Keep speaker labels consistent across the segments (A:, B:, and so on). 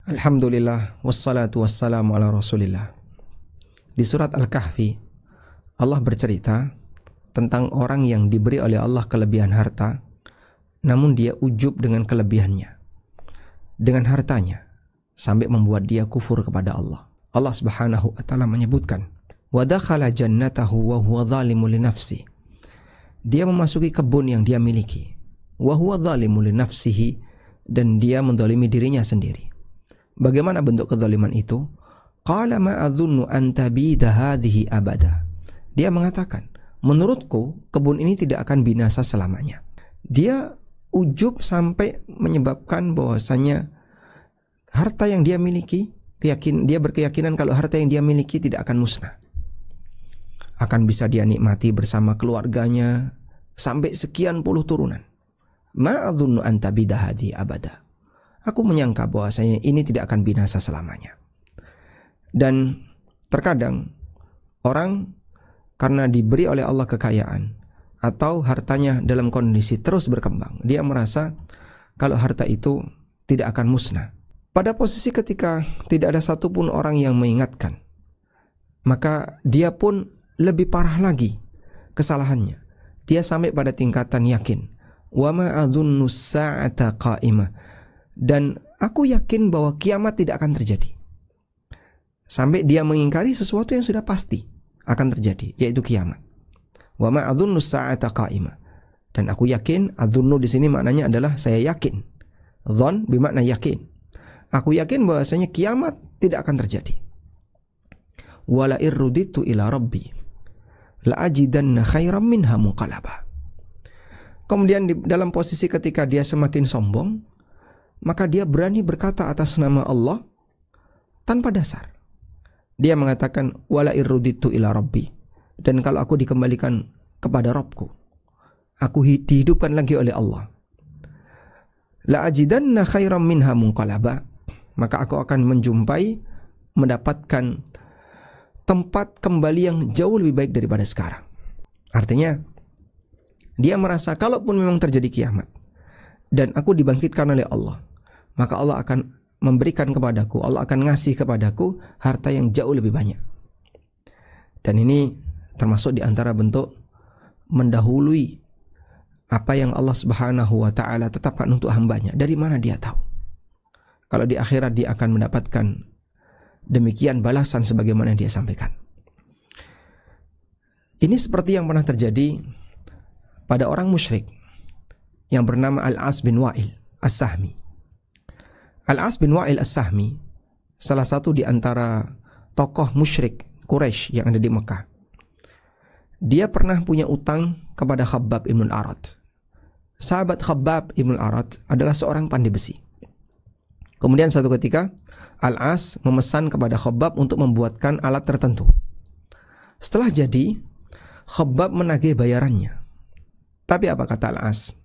A: Alhamdulillah wassalatu wassalamu ala Rasulillah. Di surat Al-Kahfi Allah bercerita tentang orang yang diberi oleh Allah kelebihan harta, namun dia ujub dengan kelebihannya, dengan hartanya, sampai membuat dia kufur kepada Allah. Allah Subhanahu wa taala menyebutkan, wa dakhala jannatahu wa huwa zalimun li nafsi. Dia memasuki kebun yang dia miliki, wa huwa zalimun li nafsihi, dan dia menzalimi dirinya sendiri. Bagaimana bentuk kezaliman itu? Qala ma adzunnu an tabida hadhihi abada. Dia mengatakan, menurutku kebun ini tidak akan binasa selamanya. Dia ujub sampai menyebabkan bahwasanya harta yang dia miliki, dia berkeyakinan kalau harta yang dia miliki tidak akan musnah. Akan bisa dia nikmati bersama keluarganya sampai sekian puluh turunan. Ma adzunnu an tabida hadhihi abada. Aku menyangka bahwasanya ini tidak akan binasa selamanya. Dan terkadang orang karena diberi oleh Allah kekayaan atau hartanya dalam kondisi terus berkembang, dia merasa kalau harta itu tidak akan musnah. Pada posisi ketika tidak ada satupun orang yang mengingatkan, maka dia pun lebih parah lagi kesalahannya. Dia sampai pada tingkatan yakin, wa ma adzunnu as-sa'ata qa'imah, dan aku yakin bahwa kiamat tidak akan terjadi. Sampai dia mengingkari sesuatu yang sudah pasti akan terjadi, yaitu kiamat. Wa ma adzunnu as-sa'ata qa'imah. Dan aku yakin, adzunnu di sini maknanya adalah saya yakin. Dzan bermakna yakin. Aku yakin bahwasanya kiamat tidak akan terjadi. Wala irruditu ila rabbi la ajidanna khairam minha munqalaba. Kemudian dalam posisi ketika dia semakin sombong, maka dia berani berkata atas nama Allah tanpa dasar. Dia mengatakan wala irruditu ila rabbi, dan kalau aku dikembalikan kepada Rabbku, aku dihidupkan lagi oleh Allah, la ajidanna khairam minha munqalaba, maka aku akan mendapatkan tempat kembali yang jauh lebih baik daripada sekarang. Artinya dia merasa kalaupun memang terjadi kiamat dan aku dibangkitkan oleh Allah, maka Allah akan memberikan kepadaku, Allah akan ngasih kepadaku harta yang jauh lebih banyak. Dan ini termasuk di antara bentuk mendahului apa yang Allah Subhanahu wa taala tetapkan untuk hambanya. Dari mana dia tahu kalau di akhirat dia akan mendapatkan demikian balasan sebagaimana yang dia sampaikan. Ini seperti yang pernah terjadi pada orang musyrik yang bernama Al-As bin Wa'il As-Sahmi. Al-As bin Wa'il As-Sahmi salah satu di antara tokoh musyrik Quraisy yang ada di Mekah. Dia pernah punya utang kepada Khabbab ibn al-Arat. Sahabat Khabbab ibn al-Arat adalah seorang pandai besi. Kemudian suatu ketika Al-As memesan kepada Khabbab untuk membuatkan alat tertentu. Setelah jadi, Khabbab menagih bayarannya. Tapi apa kata Al-As?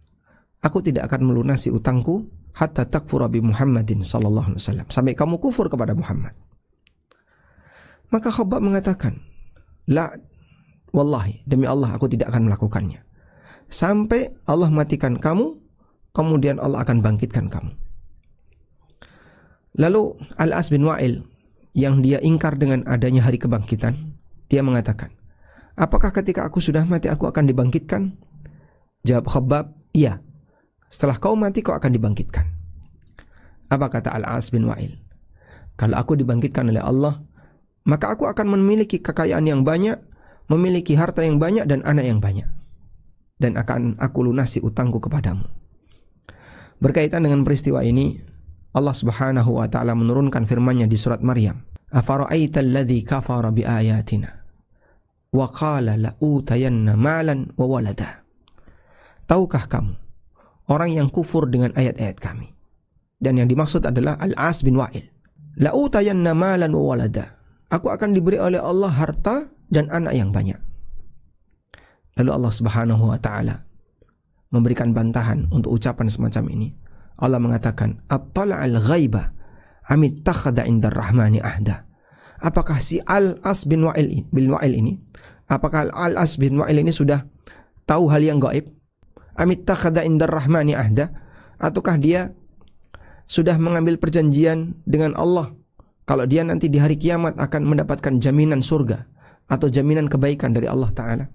A: Aku tidak akan melunasi utangku hatta takfura bi Muhammadin sallallahu alaihi wasallam, sampai kamu kufur kepada Muhammad. Maka Khabbab mengatakan, la, wallahi, demi Allah aku tidak akan melakukannya sampai Allah matikan kamu, kemudian Allah akan bangkitkan kamu. Lalu Al-As bin Wa'il yang dia ingkar dengan adanya hari kebangkitan, dia mengatakan, apakah ketika aku sudah mati aku akan dibangkitkan? Jawab Khabbab, iya, setelah kau mati kau akan dibangkitkan. Apa kata Al-As bin Wa'il? Kalau aku dibangkitkan oleh Allah, maka aku akan memiliki kekayaan yang banyak, memiliki harta yang banyak dan anak yang banyak, dan akan aku lunasi utangku kepadamu. Berkaitan dengan peristiwa ini, Allah Subhanahu wa taala menurunkan firman-Nya di surat Maryam, afara'aital ladzi kafara biayatina wa qala la utayanna malan wa walada. Tahukah kamu orang yang kufur dengan ayat-ayat kami? Dan yang dimaksud adalah Al-As bin Wa'il. La utayanna malan wa walada. Aku akan diberi oleh Allah harta dan anak yang banyak. Lalu Allah Subhanahu wa taala memberikan bantahan untuk ucapan semacam ini. Allah mengatakan, "Attala'al ghaiba am ittakhadha 'indar rahmani ahda." Apakah si Al-As bin Wa'il ini, apakah Al-As bin Wa'il ini sudah tahu hal yang gaib? Am ittakhadha 'indar rahmani ahda, ataukah dia sudah mengambil perjanjian dengan Allah kalau dia nanti di hari kiamat akan mendapatkan jaminan surga atau jaminan kebaikan dari Allah Ta'ala?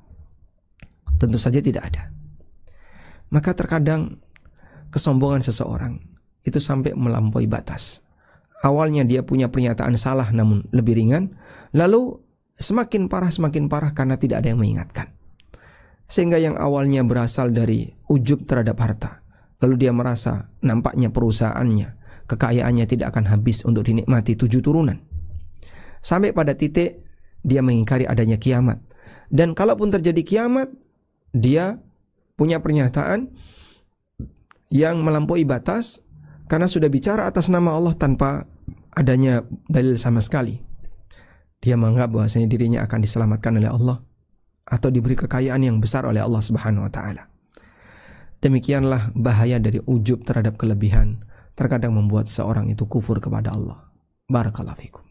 A: Tentu saja tidak ada. Maka terkadang kesombongan seseorang itu sampai melampaui batas. Awalnya dia punya pernyataan salah namun lebih ringan, lalu semakin parah karena tidak ada yang mengingatkan. Sehingga yang awalnya berasal dari ujub terhadap harta, lalu dia merasa nampaknya perusahaannya, kekayaannya tidak akan habis untuk dinikmati 7 turunan. Sampai pada titik dia mengingkari adanya kiamat. Dan kalaupun terjadi kiamat, dia punya pernyataan yang melampaui batas karena sudah bicara atas nama Allah tanpa adanya dalil sama sekali. Dia menganggap bahwasanya dirinya akan diselamatkan oleh Allah atau diberi kekayaan yang besar oleh Allah Subhanahu wa taala. Demikianlah bahaya dari ujub terhadap kelebihan, terkadang membuat seorang itu kufur kepada Allah. Barakallahu fikum.